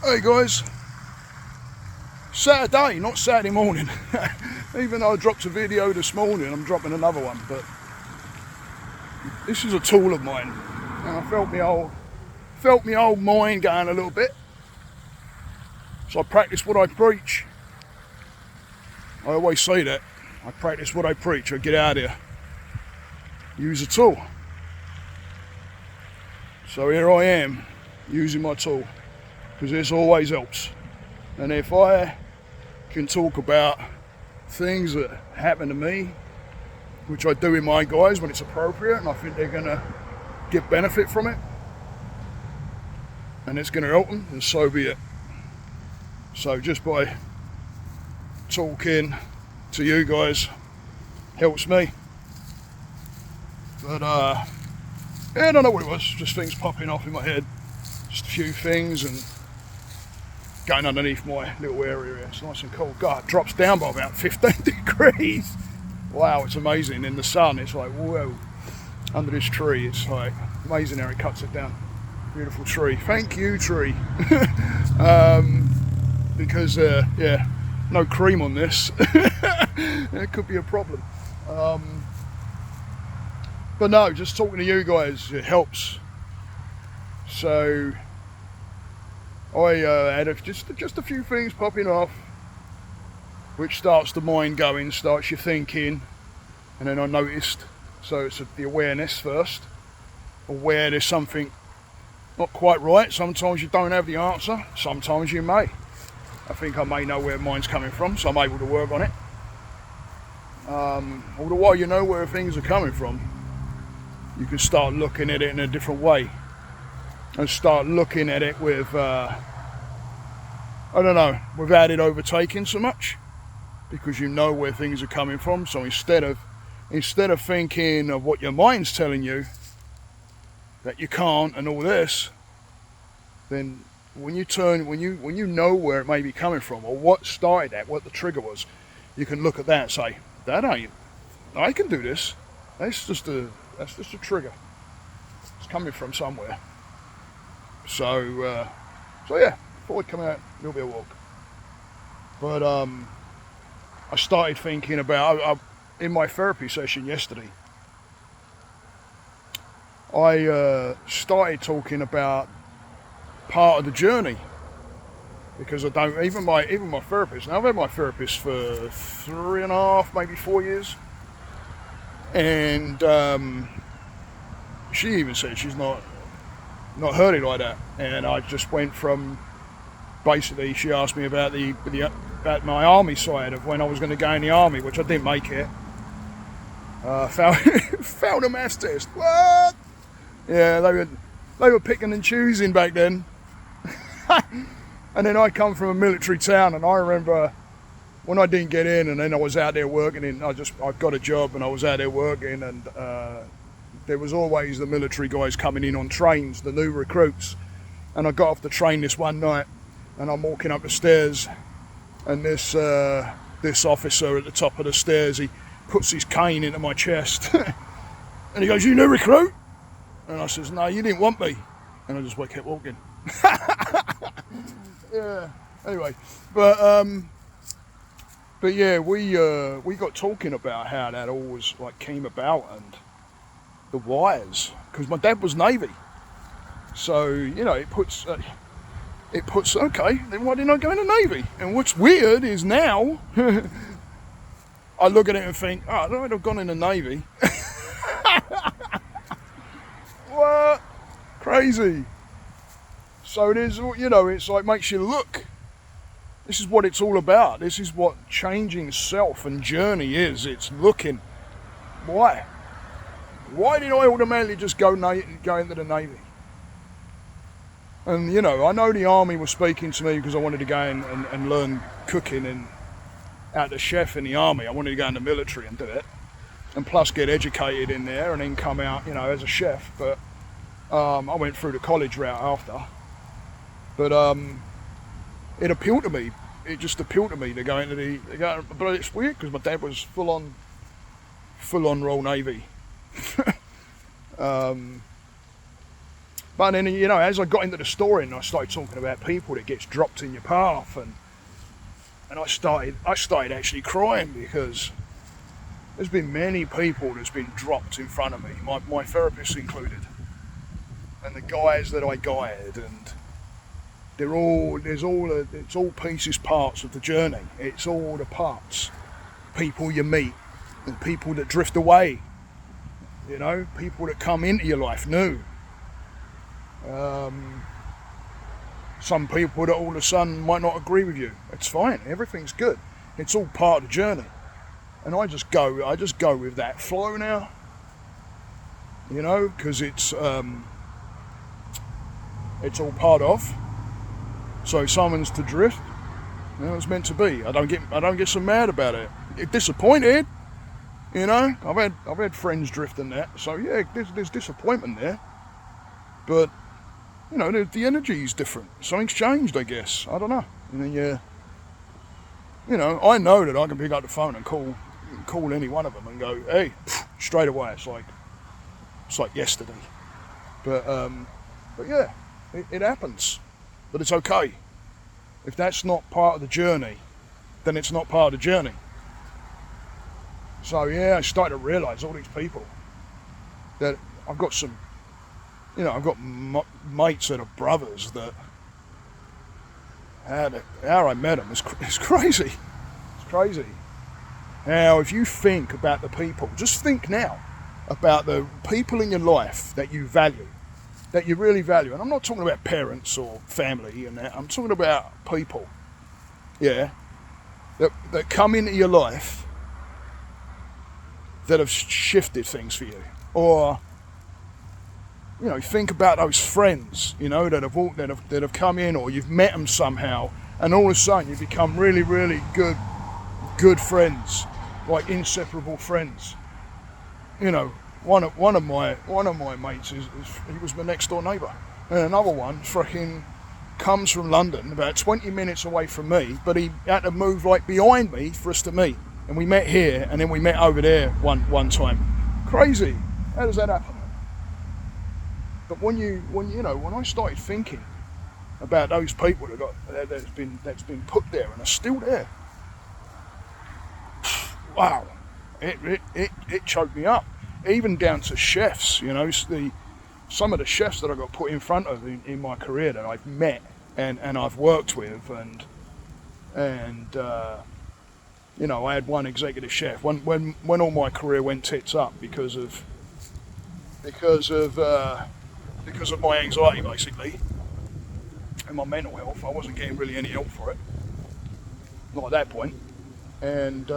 Hey guys, Saturday, not Saturday morning. Even though I dropped a video this morning, I'm dropping another one. But this is a tool of mine, and I felt my old mind going a little bit. So I practice what I preach. I always say that. I practice what I preach. I get out here, use a tool. So here I am, using my tool, because this always helps. And if I can talk about things that happen to me, which I do in my guys when it's appropriate, and I think they're going to get benefit from it, and it's going to help them, then so be it. So just by talking to you guys helps me. But yeah, I don't know what it was, just things popping off in my head, just a few things, and going underneath my little area here. It's nice and cool. God, it drops down by about 15 degrees. Wow, it's amazing. In the sun, it's like, whoa. Under this tree, it's like amazing how it cuts it down. Beautiful tree. Thank you, tree. Because, yeah, no cream on this. It could be a problem. But no, just talking to you guys, it helps. So I had just a few things popping off, which starts the mind going, starts you thinking, and then I noticed. So it's the awareness first. Aware there's something not quite right. Sometimes you don't have the answer. Sometimes you may. I think I may know where mine's coming from, so I'm able to work on it. All the while you know where things are coming from, you can start looking at it in a different way. And start looking at it with, I don't know, without it overtaking so much, because you know where things are coming from. So instead of thinking of what your mind's telling you that you can't and all this, then when you know where it may be coming from, or what started that, what the trigger was, you can look at that and say, I can do this. That's just a trigger. It's coming from somewhere. So yeah, thought I'd come out, a little bit of walk. But I started thinking about, in my therapy session yesterday, I started talking about part of the journey, because I don't, even my therapist, now I've had my therapist for 3.5, maybe 4 years, and she even said she's not heard it like that. And I just went from, basically she asked me about about my army side of when I was going to go in the army, which I didn't make it. Failed a maths test. What? Yeah, they were picking and choosing back then. And then I come from a military town, and I remember when I didn't get in, and then I was out there working, and I got a job, and I was out there working, and there was always the military guys coming in on trains, the new recruits. And I got off the train this one night, and I'm walking up the stairs, and this officer at the top of the stairs, he puts his cane into my chest, and he goes, "You new recruit?" And I says, "No, you didn't want me." And I just kept walking. Yeah. Anyway, but yeah, we got talking about how that all was came about, and the wires, because my dad was Navy, so it puts okay, then why didn't I go in the Navy? And what's weird is now I look at it and think, oh, I'd have gone in the Navy. What? Crazy. So it is, it's makes you look. This is what it's all about. This is what changing self and journey is. It's looking. Why? Why did I automatically just go into the Navy? And I know the army was speaking to me because I wanted to go in and learn cooking and out the chef in the army. I wanted to go in the military and do it, and plus get educated in there and then come out, as a chef. But I went through the college route after. But it appealed to me. It just appealed to me to go into but it's weird because my dad was full on Royal Navy. But then, you know, as I got into the story and I started talking about people that gets dropped in your path, and I started actually crying, because there's been many people that's been dropped in front of me, my therapist included, and the guys that I guide, and it's all pieces, parts of the journey. It's all the parts, people you meet, and people that drift away, you know, people that come into your life new. Some people that all of a sudden might not agree with you. It's fine. Everything's good. It's all part of the journey. And I just go with that flow now. You know, because it's all part of. So if someone's to drift, you know, it's meant to be. I don't get so mad about it. Get disappointed. You know, I've had friends drift in that. So yeah, there's disappointment there. But you know, the energy is different. Something's changed, I guess. I don't know. And then, you know, I know that I can pick up the phone and call any one of them and go, hey, straight away. It's like yesterday. But yeah, it happens. But it's okay. If that's not part of the journey, then it's not part of the journey. So yeah, I started to realise all these people that I've got some. You know, I've got mates that are brothers that how I met them is crazy. It's crazy. Now, if you think about the people, just think now about the people in your life that you value, that you really value. And I'm not talking about parents or family and that. I'm talking about people, yeah, that come into your life that have shifted things for you. Or you know, think about those friends, you know, that have come in, or you've met them somehow, and all of a sudden you become really, really good friends, like inseparable friends. You know, one of my mates he was my next door neighbour, and another one freaking comes from London, about 20 minutes away from me, but he had to move like behind me for us to meet, and we met here, and then we met over there one time. Crazy. How does that happen? But when I started thinking about those people that's been put there and are still there, wow, it choked me up. Even down to chefs, you know, some of the chefs that I got put in front of in my career that I've met and I've worked with, and you know, I had one executive chef when all my career went tits up because of my anxiety, basically, and my mental health. I wasn't getting really any help for it, not at that point. And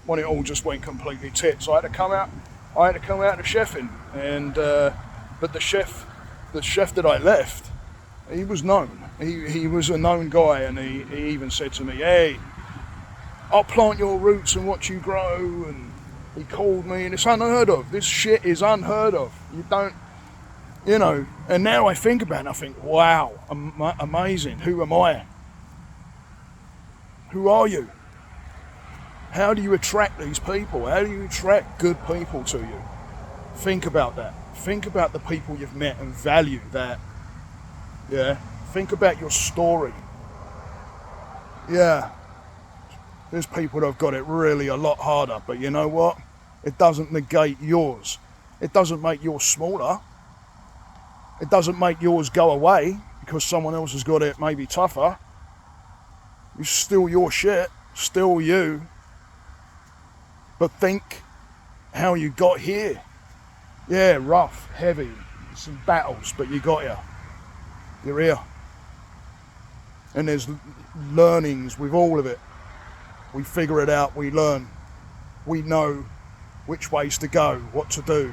when it all just went completely tits, I had to come out of chefing. And but the chef that I left, he was known. He was a known guy, and he even said to me, "Hey, I'll plant your roots and watch you grow." And he called me, and it's unheard of. This shit is unheard of. You don't. You know, and now I think about it and I think, wow, amazing. Who am I? Who are you? How do you attract these people? How do you attract good people to you? Think about that. Think about the people you've met and value that. Yeah. Think about your story. Yeah. There's people that have got it really a lot harder, but you know what? It doesn't negate yours. It doesn't make yours smaller. It doesn't make yours go away because someone else has got it maybe tougher. It's still your shit, still you. But think how you got here. Yeah, rough, heavy, some battles, but you got here. You're here. And there's learnings with all of it. We figure it out, we learn. We know which ways to go, what to do.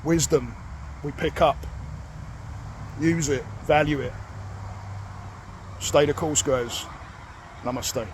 Wisdom, we pick up. Use it, value it. Stay the course, guys. Namaste.